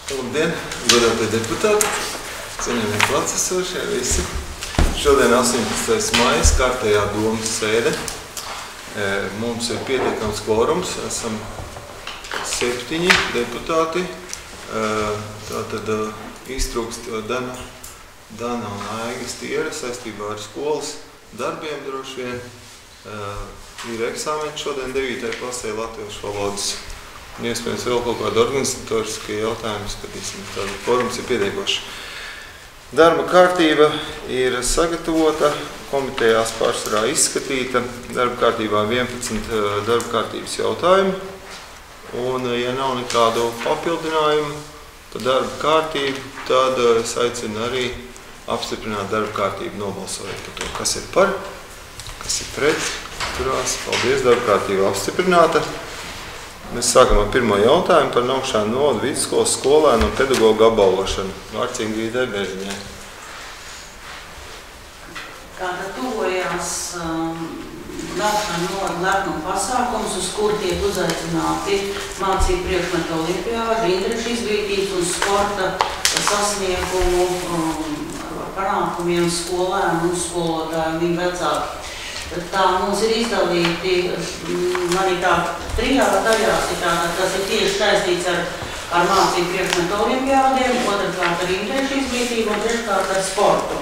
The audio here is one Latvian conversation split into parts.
Labdien, godātie deputāti, cienījamie klātesošie visi. Šodien 18. maijs, kārtējā domas sēde. Mums ir pietiekams kvorums, esam 7 deputāti. Tātad iztrūkst Dana un Aigas Tiera saistībā ar skolas darbiem droši vien. Ir eksāmeni šodien 9. klasē latviešu valodas. Iespējams vēl kaut kāda organizatoriskie jautājumi, skatīsim, tāda kvorums ir pietiekoši. Darba kārtība ir sagatavota, komitejās pārsvarā izskatīta, darba kārtībā 11 darba kārtības jautājumu. Un, ja nav nekādu papildinājumu par darba kārtību, tad es aicinu arī apstiprināt darba kārtību nobalsojot par to, kas ir par, kas ir pret, turās. Paldies, darba kārtība apstiprināta. Mēs sākam ar pirmo jautājumu par Naukšānu novada vidusskolas skolēnu un pedagogu apbalvošanu. Vārds Ingrīdai Bērziņai. Tātad tuvojās Naukšānu novada lepnuma pasākums, uz kuru tiek uzaicināti mācību priekšmetu olimpiādi, interešu izglītības un sporta sasniegumu panākumiem skolēnu un skolotāju un viņu vecāki. Tā mums ir izdalīti arī tā 3 daļās, tas ir tieši saistīts ar mācību priekšmetu olimpiādiem, otrkārt ar interešu izglītību un treškārt ar sportu.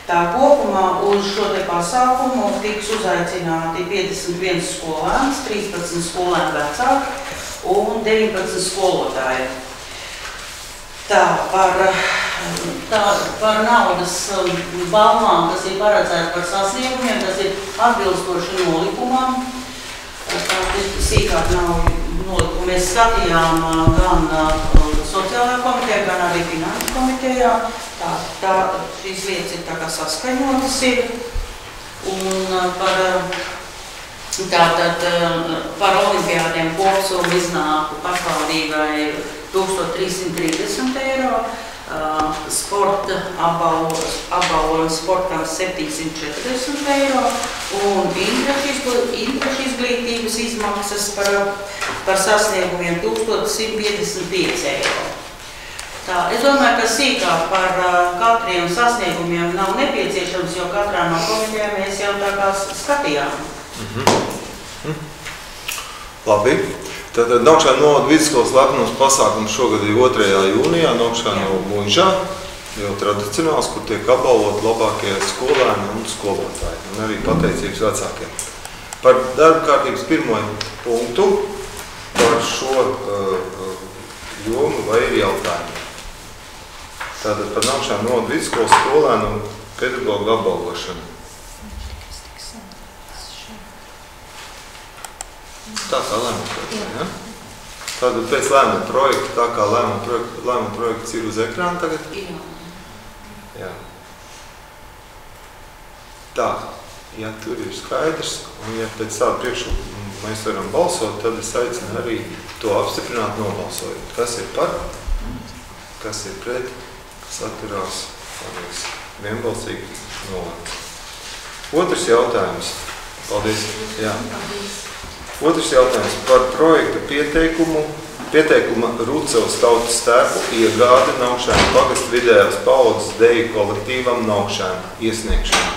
Tā kopumā uz šo te pasākumu tiks uzaicināti 51 skolēns, 13 skolēnu vecāki un 19 skolotāji. Par naudas balvām, kas ir paredzēts par sasniegumiem, tas ir atbilstoši nolikumam. Sīkāk nav nolikumu. Mēs skatījām gan sociālajā komitejā, gan arī finanšu komitejā. Šīs lietas ir tā kā saskaņotas ir. Un par olimpiādiem kopsumu iznāk pašvaldībai 1330 eiro. Sporta apbalvojums sportam 740 eiro un interešu izglītības izmaksas par sasniegumiem 1155 eiro. Es domāju, ka sīkāk par katriem sasniegumiem nav nepieciešams, jo katrā no komitejām mēs jau tā kā skatījām. Labi. Tātad Naukšānu novada vidusskolas lepnums pasākums šogad ir 2. jūnijā Naukšānu muižā, jau tradicionāls, kur tiek apbalvot labākie skolēni un skolotāji, un arī pateicības vecākiem. Par darba kārtības pirmo punktu par šo jomu vai ir jautājumi. Tātad par Naukšānu novada vidusskolas skolēnu un pedagogu apbalvošanu. Tā kā lēmuma projekta, ja? Tātad pēc lēmuma projekta, tā kā lēmuma projekts ir uz ekrāna tagad? Jā. Tā, ja tur ir skaidrs, un ja pēc tā priekšlikuma mēs varam balsot, tad es aicinu arī to apstiprināt nobalsojot. Kas ir par, kas ir pret, kas atturās, paldies, vienbalsīgi nolēmts. Otrs jautājums. Paldies. Jā. Otrs jautājums par projektu pieteikuma Rucavas tautas tērpu iegādi Naukšēnu pagasta vidējās paudzes deju kolektīvam Naukšēnu iesniegšanu.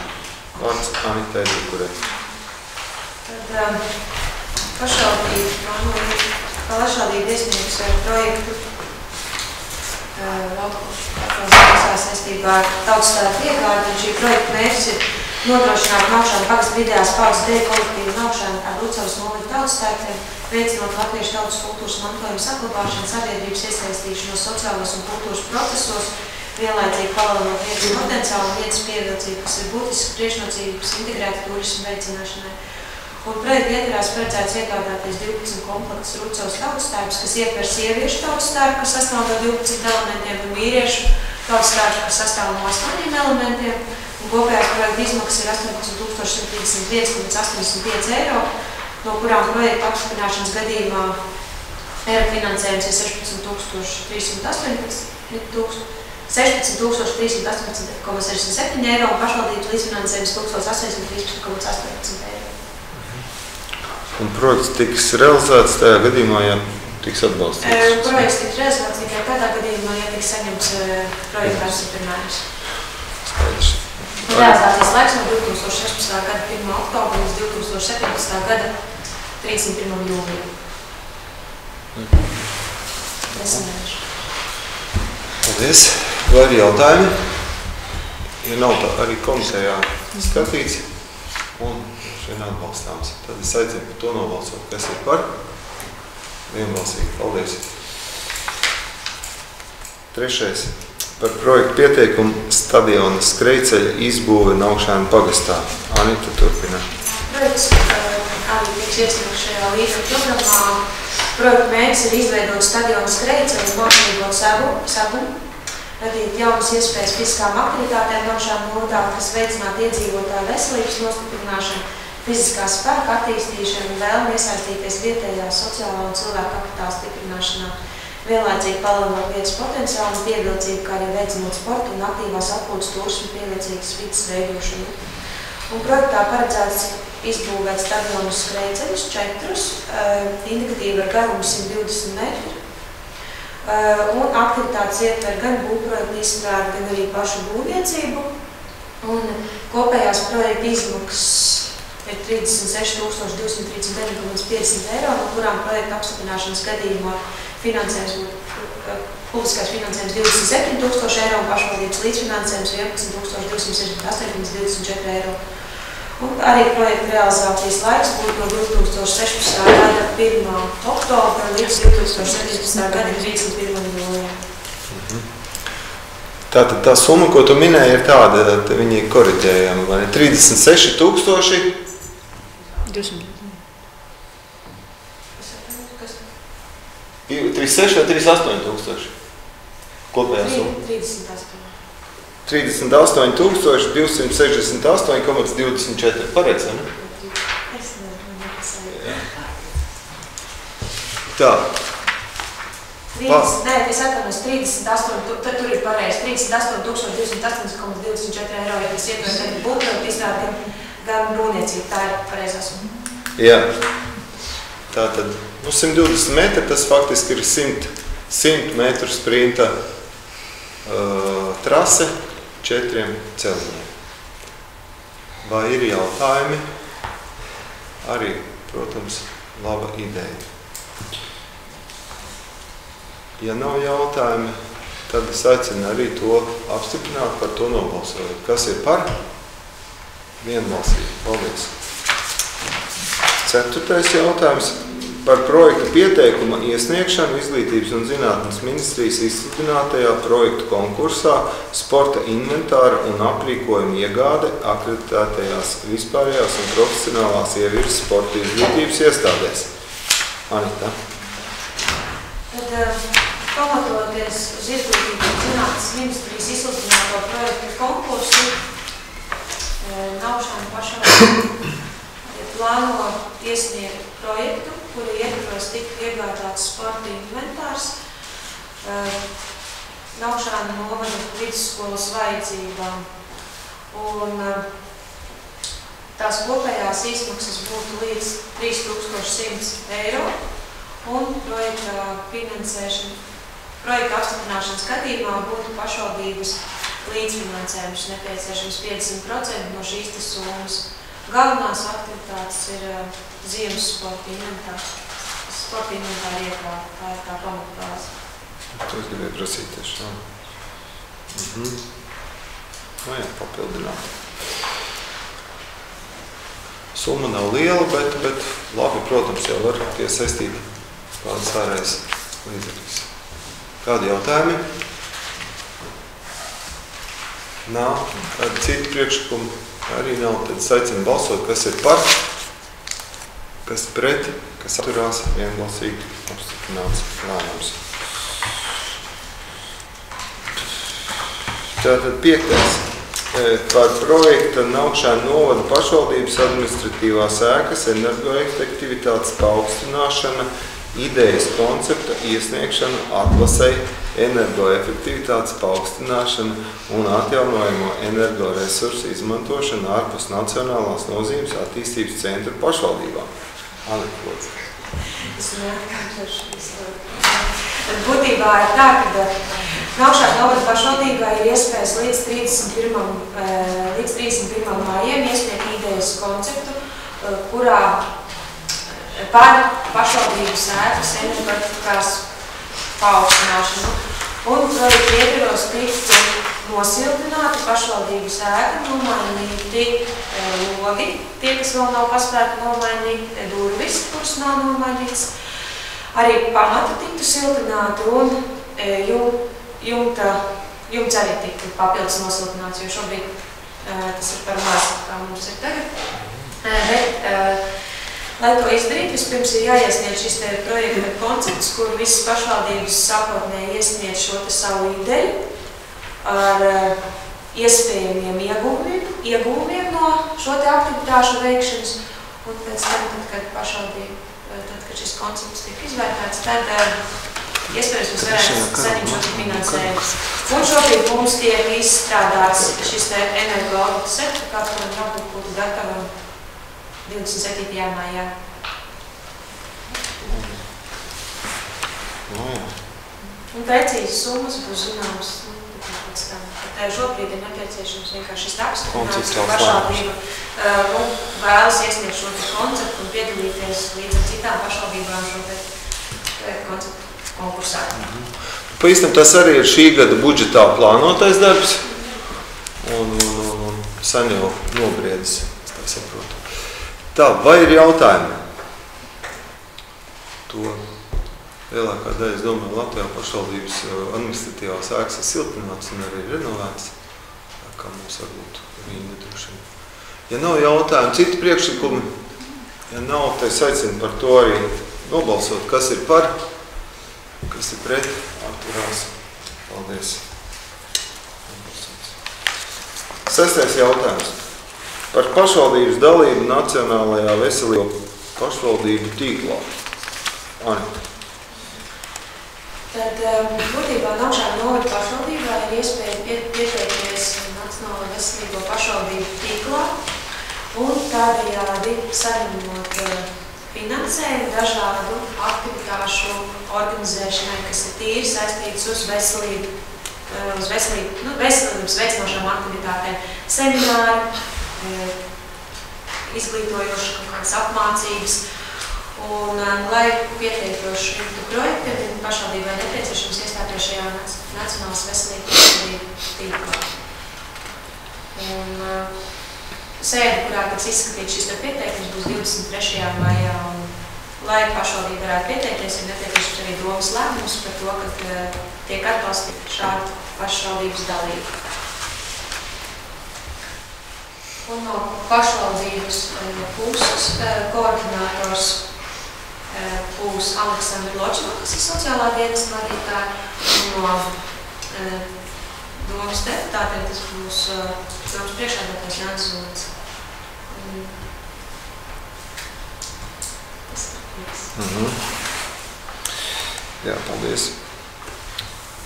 Vārds Anitai Dukurei. Tad pašvaldība iesniegs projektu saistībā ar tautas tērpu iegādi, un šī projekta mērķis ir nodrošināt Naukšēnu pagasta vidējās paudzes deju kolektīvu Naukšēnu ar Rucavas novada tautas tērpiem, veicinot latviešu tautas kultūras mantojuma saglabāšanu, sabiedrības iesaistīšanos sociālos un kultūras procesos, vienlaicīgi palielinot vietas potenciālu un vietas pievilcību, kas ir būtisks priekšnocības integrēta turismu veicināšanai. Un projekta ietvarās paredzēts iegādāties 12 komplektus Rucavas tautas tērpus, kas ietver sieviešu tautas tērpu, kas sastāv no 12 elementiem, un vīriešu tautas tērpu, kas sastāv no 8 elementiem. Kopējās projekta izmaksas ir 18.131,85 eiro, no kurām projekta apstiprināšanas gadījumā finansējums ir 16.318,67 eiro un pašvaldības līdzfinansējums 1.813,18 eiro. Un projekts tiks realizēts tajā gadījumā, ja tiks atbalstīts? Projekts tiks realizēts tikai tādā gadījumā, tiks saņemts projekta apstiprinājums. Skaidrs. Realizācijas laiks no 2016. gada 1. oktobra līdz 2017. gada 31. jūlijam. 10 mēneši. Paldies. Vai ir jautājumi? Ja nav tā arī komisijā skatīts un šeit atbalstāms, tad es aicinu par to nobalsot. Kas ir par? Vienbalsīgi. Paldies. Trešais. Par projektu pieteikumu stadiona skrejceļa izbūve Naukšēnu pagastā. Anita turpina. Projekts arī tiks iesniegts šajā līdzekļu programmā. Projekta mērķis ir izveidot stadiona skrejceļu mākslīgo sagumu, radīt jaunas iespējas fiziskām aktivitātēm Naukšēnu novadā, kas veicinātu iedzīvotāju veselības nostiprināšanu, fiziskā spēka attīstīšanu un vēlmi iesaistīties vietējā sociālā un cilvēku kapitāla stiprināšanā, vienlaicīgi palielinot vietas potenciālu un pievilcību, kā arī veicinot sportu un aktīvās atpūtas turismu pievilcīgas vidas veidošanu. Un projektā paredzēts izbūvēt stadionu skrejceļus 4, indikatīvi ar garumu 120 metri. Un aktivitātes ietver gan būvprojektu izstrādi, gan arī pašu būvniecību. Un kopējās projekta izmaksas ir 36.239,50 eiro, no kurām projekta apstiprināšanas gadījumā publiskais finansējums 27,000 eiro un pašvaldības līdzfinansējums 11.268,24 eiro. Un arī projekta realizācijas laiks būtu no 2016. gada 1. oktobra līdz 2017. gada 31. jūlijam. Tātad tā summa, ko tu minēji, ir tāda, viņi ir koriģējama, vai 36,000? 200. 36 vai 38,000? Kopējā summa? 38. 38,268,24. Pareizi, ne? Es nezinu. Tā. Nē, es atvainojos 38, tur ir pareizi, 38.208,24 eiro, ja tas ietver gan būvprojektu izstrādi, gan būvniecību. Tā ir pareizā summa. Jā. Tātad, 120 metri, tas faktiski ir 100 metru sprinta trase 4 celiņiem. Vai ir jautājumi? Arī, protams, laba ideja. Ja nav jautājumi, tad es aicinu arī to apstiprināt, par to nobalsot. Kas ir par? Vienbalsīgi. Paldies. 4. jautājums par projektu pieteikuma iesniegšanu Izglītības un zinātnes ministrijas izsludinātajā projektu konkursā sporta inventāra un aprīkojuma iegāde akreditētajās vispārējās un profesionālās ievirzes sporta izglītības iestādēs. Anita. Tad, pamatoties uz Izglītības un zinātnes ministrijas izsludināto projektu konkursu, Naukšēnu pašvaldība plāno iesniegt projektu, kuri ietvaros tika iegādāts sporta inventārs Naukšēnu novada vidusskolas vajadzībām. Un tās kopējās izmaksas būtu līdz 3100 eiro un projekta finansēšana, projekta apstiprināšanas gadījumā būtu pašvaldības līdzfinansējums nepieciešams 50% no šīs summas. Galvenās aktivitātes ir ziemas sporta inventārs. Sporta inventāra iekrāta, tā ir tā pamatbāze. To es gribēju prasīt tieši. Nu jā, papildināt. Summa nav liela, bet labi, protams, jau var piesaistīt kādas ārējas līdzekļus. Kādi jautājumi? Nav. Kādi citi priekšlikumi? Arī nav. Tad es aicinu balsot, kas ir par, kas pret, kas atturās, vienbalsīgi apstiprināts lēmums. Tātad 5. Par projekta Naukšēnu novada pašvaldības administratīvās ēkas energoefektivitātes paaugstināšana, idejas koncepta iesniegšana atlasei, energoefektivitātes paaugstināšana un atjaunojamo energoresursu izmantošana ārpus nacionālās nozīmes attīstības centra pašvaldībām. Anita, lūdzu. Es neatkārtošu visu. Būtībā ir tā, ka Naukšāna novada pašvaldībā ir iespējas līdz 31. maijam iesniegt idejas konceptu, kurā par pašvaldības ēkas energoefektivitātes paaugstināšanu. Un projekta ietvaros tikt nosiltināti pašvaldības ēka, nomainīti logi, tie, kas vēl nav paspēti nomainīt, durvis, kuras nav nomainīts. Arī pamata tiktu siltināti un jumts arī tiktu papildus nosiltināts, jo šobrīd tas ir par maz, kā mums ir tagad. Bet, lai to izdarītu, vispirms ir jāiesniedz šis te projekta koncepts, kur visas pašvaldības sākotnēji iesniedz šo te savu ideju ar iespējamiem ieguvumiem no šo te aktivitāšu veikšanas. Un pēc tam, kad pašvaldība, tad, kad šis koncepts tiek izvērtēts, tad iespējams mēs varētu saņemt šo finansējumu. Un šobrīd mums tiek izstrādāts šis te energoautotu certifikāts, kuram jābūt būtu gatavam 27. maijā. Un precīzi summas būs zināmas pēc tam. Bet šobrīd ir nepieciešams vienkārši šis apstiprinājums, ka pašvaldība vēlas iesniegt šo konceptu un piedalīties līdz ar citām pašvaldībām šo konceptu konkursā. Pa īstam tas arī ir šī gada budžetā plānotais darbs un sen jau nobriedis, tā saprotu. Tā, vai ir jautājumi? To lielākā daļa, es domāju, Latvijā pašvaldības administratīvās ēkas ir siltinātas un arī renovētas, kā mums varbūt Rīna droši. Ja nav jautājumu, citi priekšlikumi, ja nav, tad es aicinu par to arī nobalsot, kas ir par, kas ir pret, atturās. Paldies. 6. jautājums. Par pašvaldības dalību Nacionālajā veselīgo pašvaldību tīklā. Anita. Tad būtībā Naukšāna novada pašvaldībā ir iespēja pieteikties Nacionālajā veselīgo pašvaldību tīklā un tādējādi saņemot finansējumu dažādu aktivitāšu organizēšanai, kas ir tīri saistītas uz veselības veicinošām aktivitātēm, semināri, izglītojošas kaut kādas apmācības. Un, lai pieteiktos šim projektam, tad pašvaldībai nepieciešams iestāties šajā Nacionālās veselības pašvaldību tīklā. Un sēde, kurā tiks izskatīt šis pieteikums, būs 23. maijā. Un, lai pašvaldība varētu pieteikties, ir nepieciešams arī domas lēmums par to, ka tiek atbalstīta šāda pašvaldības dalība. Un no pašvaldības puses koordinators būs Aleksandra Ločina, kas ir sociālā dienesta vadītāja, un no domas deputātiem tas būs domas priekšādātājs Jānis Zots. Jā, paldies.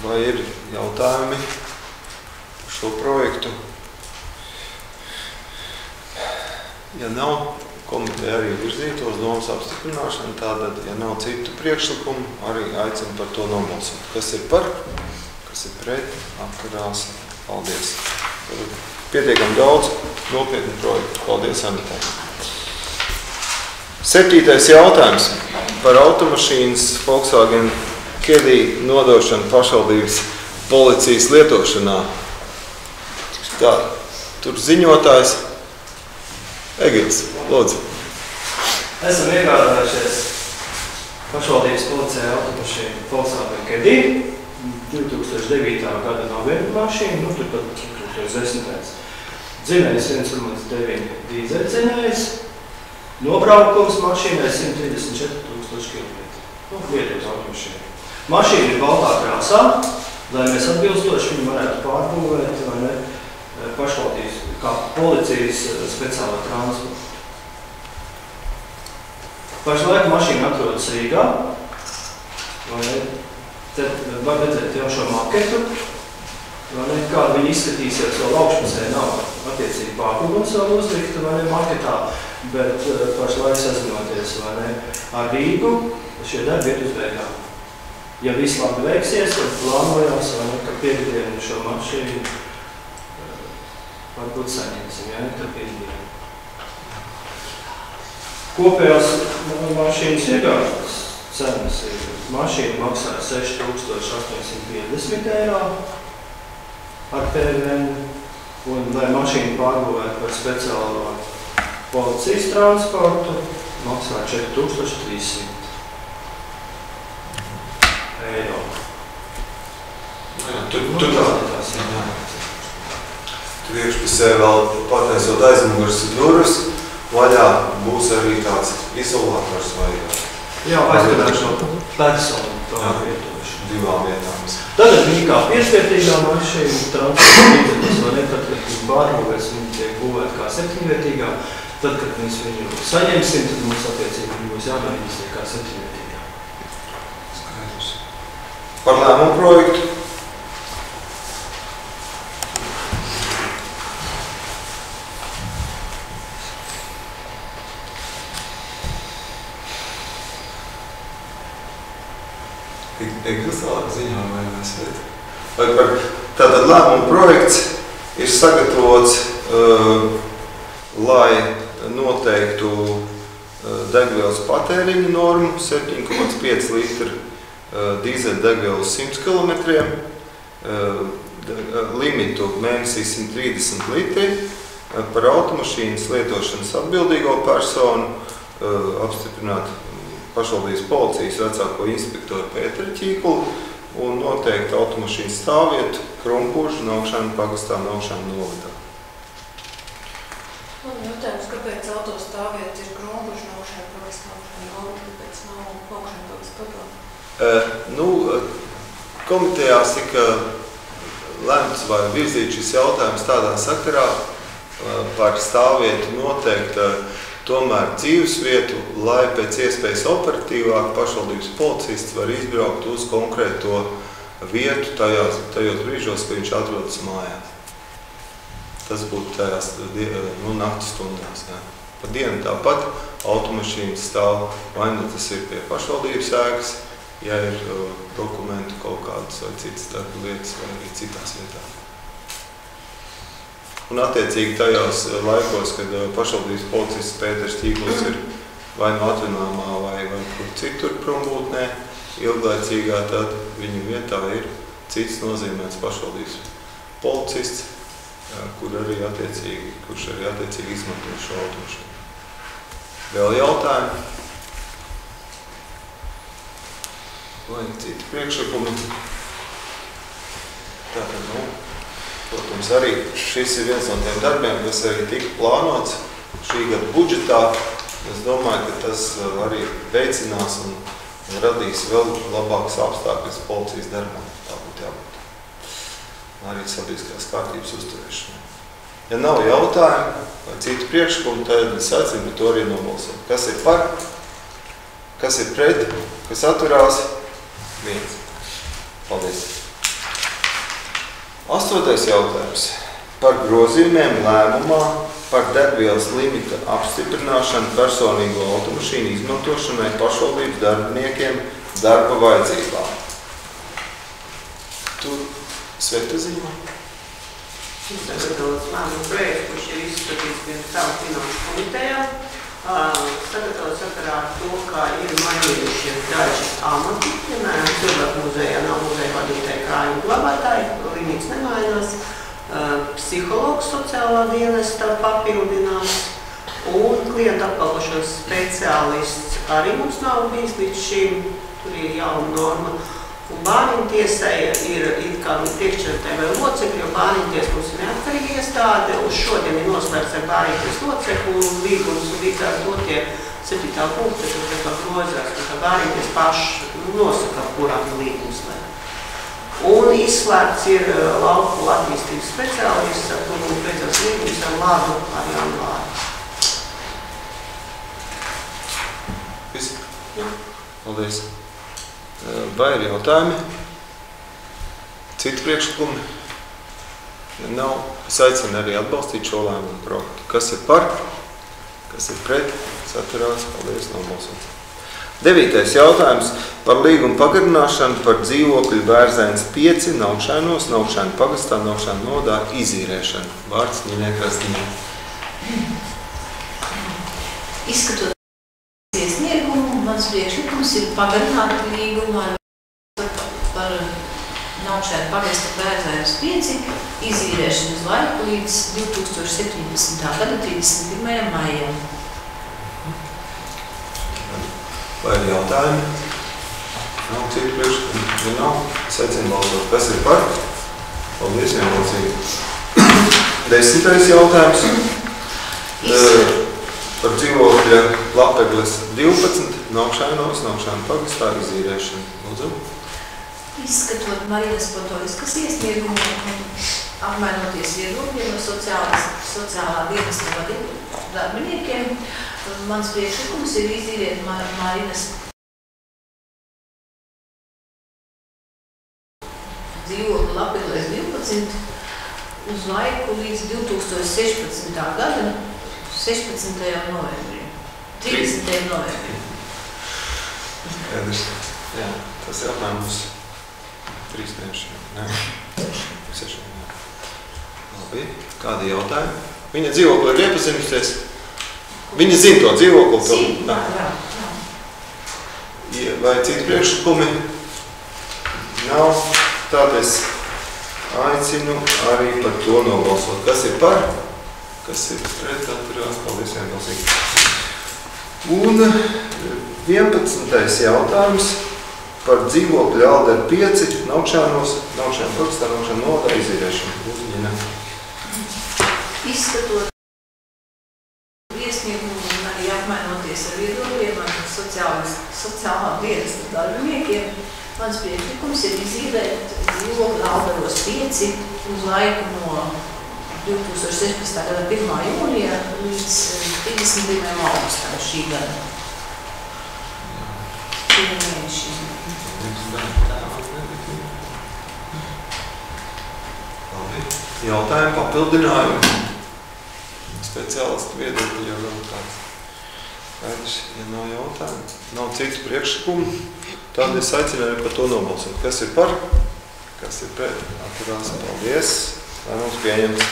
Vai ir jautājumi par šo projektu? Ja nav, komiteja arī virzītos domas apstiprināšanu, tātad, ja nav citu priekšlikumu, arī aicinu par to nobalsot. Kas ir par, kas ir pret, atturās. Paldies. Pietiekam daudz nopietnu projektu. Paldies, Anitai. 7. jautājums par automašīnas Volkswagen Caddy nodošanu pašvaldības policijas lietošanā. Tā, tur ziņotājs Egils, lūdzu. Esam iegādājušies pašvaldības policijai automašīnu Volkswagen Caddy, 2009. gada novembra mašīnu, turpat 2010. Dzinējs 1,9 dīzeļdzinējs, nobraukums mašīnai 134,000 km. Lietuvas automašīna. Mašīna ir baltā krāsā, lai mēs atbilstoši viņu varētu pārbūvēt vai ne pašvaldības kā policijas speciālā transporta. Pašlaik mašīna atrodas Rīgā. Te var redzēt jau šo maketu. Kāda viņa izskatīsies, vēl augšpusē nav attiecīgi pārbūvums vēl uzlikta maketā, bet pašlaik sazinoties ar Rīgu, šie darbi iet uz beigām. Ja viss labi veiksies, tad plānojās, ka piekdienu šo mašīnu varbūt saņemsim, ja ne tā piekdienu. Kopējās mašīnas iegādes cenas ir, mašīna maksāja 6850 eiro ar PVN, un lai mašīnu pārbūvētu par speciālo policijas transportu, maksā 4300 eiro. Tur iekšpusē vēl pataisot aizmugures durvis, vaļā būs arī tāds izolators vai... Jā, aizvedāšu no personu tā vietošu. Divām vietām. Tātad viņi kā piecvietīgā mašīna transporta līdzeklis, vai ne, tad, kad viņi pārbūvēs, viņi tiek būvēti kā septiņvietīgā, tad, kad mēs viņu saņemsim, tad mums attiecīgi viņi būs jāmēģinās kā septiņvietīgā. Skaidrs. Par lēmumu projektu. Eglis tālāk ziņojumā vai mēs veidu. Tātad lēmuma projekts ir sagatavots, lai noteiktu degvielas patēriņu normu 7,5 litru dīzeļa degvielas 100 km, limitu mēnesī 130 litri, par automašīnas lietošanas atbildīgo personu apstiprināt pašvaldības policijas vecāko inspektoru Pēteru Ķīkulu un noteikti automašīnas stāvvietu Krumpužu Naukšanu pagastā Naukšanu novadā. Man jautājums, kāpēc autostāvvieta ir Krumpužu Naukšanu pagastā Naukšanu novada, kāpēc nav Naukšanu pagastā padomu? Komitejās tika lemts vai virzīt šis jautājums tādā sakarā par stāvvietu noteikti tomēr dzīvesvietu, lai pēc iespējas operatīvāk pašvaldības policists var izbraukt uz konkrēto vietu tajos brīžos, kad viņš atrodas mājās. Tas būtu tajās naktas stundās. Jā. Pa dienu tāpat automašīnas stāv, vai nu tas ir pie pašvaldības ēkas, ja ir dokumentu kaut kādas vai citas darba lietas vai arī citās vietās. Un attiecīgi tajos laikos, kad pašvaldības policists Pēters Ķīkls ir vai no atvinājumā vai kur citur prombūtnē ilglaicīgā, tad viņu vietā ir cits nozīmēts pašvaldības policists, kurš arī attiecīgi izmanto šo automašīnu. Vēl jautājumi? Vai citi priekšlikumi? Tātad, protams, arī šis ir viens no tiem darbiem, kas arī tika plānots šī gada budžetā. Es domāju, ka tas arī veicinās un radīs vēl labākas apstākļus policijas darbam. Tā būtu jābūt. Arī sabiedriskās kārtības uzturēšanai. Ja nav jautājumu vai citu priekšlikumu, tad es aicinu par to arī nobalsot. Kas ir par? Kas ir pret? Kas atturās? Viens. Paldies. 8. jautājums par grozījumiem lēmumā par degvielas limita apstiprināšanu personīgo automašīnu izmantošanai pašvaldības darbiniekiem darba vajadzībām. Tur Sveta ziņo? Sagatavots lēmuma projekts, kurš ir izskatīts pirms savu finanšu komitejā. Sagatavots sakarā ar to, ka ir mainījušies daži amati, piemēram, cilvēku muzejā nav muzeja vadītāji krājuma glabātāji, limits nemainās, psihologs sociālā dienesta papildinās un klientu apkalpošanas speciālists arī mums nav bijis līdz šim, tur ir jauna norma. Un bāriņtiesai ir kā priekšsēdētāji vai locekļi, jo bāriņties mums ir neatkarīga iestāde, un šodien ir noslēgts ar bāriņties locekļu līgums, un līdz ar to tie 7. punkti, kas tā grozās, ka bāriņties paši nosaka, kurām līgums slēg. Un izslēgts ir lauku attīstības speciālists, ar to mums beidzās līgums ar Lādu ar janvāru. Visi? Jā. Paldies. Vai ir jautājumi? Citi priekšlikumi? Ja nav, es aicinu arī atbalstīt šo lēmumu projektu. Kas ir par? Kas ir pret? Kas atturās? Paldies, nobalsots. 9. jautājums par līgumu pagarināšanu par dzīvokļu Bērzains 5 Naukšainos, Naukšainu pagastā, Naukšainu novadā izīrēšanu. Vārds Ņinē Krasniņai. Izskatot iesniegumu, mans priekšlikums ir pagarināt līgumu par Naukšainu pagasta Bērzainas 5 izīrēšanas laiku līdz 2017. gada 31. maijam. Vai ir jautājumi? Nav citu priekšlikumu? Ja nav, secinu balsot. Kas ir par? Paldies, vienbalsīgi. 10. jautājums. Par dzīvokļa Lapegles 12 Naukšainos, Naukšainu pagastā izīrēšanu. Lūdzu. Izskatot Marinas Potoļskas iesniegumu un apmainoties viedokļiem no sociālā dienesta darbiniekiem, mans priekšlikums ir izīrēt Marinas dzīvokļa Lapegles 12 uz laiku līdz 2016. gada 16. novembrim. 30. novembrim. Jā, tas ir apmēram uz 3 mēnešiem. Nē, 6. Labi, kādi jautājumi? Viņa dzīvokli ir iepazinusies? Viņa zina to dzīvokli? Zina, jā. Vai citi priekšlikumi? Nav. Tāpēc aicinu arī par to nobalsot. Kas ir par? Kas ir pret? Atturās. Paldies, vienbalsīgi. Un 11. jautājums par dzīvokļu Aldera 5 Naukšainos, Naukšainu pagastā, Naukšainu novadā izīrēšanu. Lūdzu, Ņina. Izskatot iesniegumu un arī apmainoties ar viedokļiem ar sociālā dienesta darbiniekiem, mans priekšlikums ir izīrēt dzīvokļu Alderos 5 uz laiku no 2016. gada 1. jūnija līdz 31. augustam šī gada. Labi. Jautājumi, papildinājumi. Speciālistu viedokļi jau nav kāds. Skaidrs, ja nav jautājumu, nav citu priekšlikumu, tad es aicinu arī par to nobalsot. Kas ir par? Kas ir pret? Atturās. Paldies. Lai mums pieņems.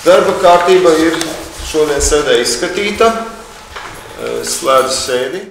Darba kārtība ir šodien sēdē izskatīta. Slēdzu sēdi.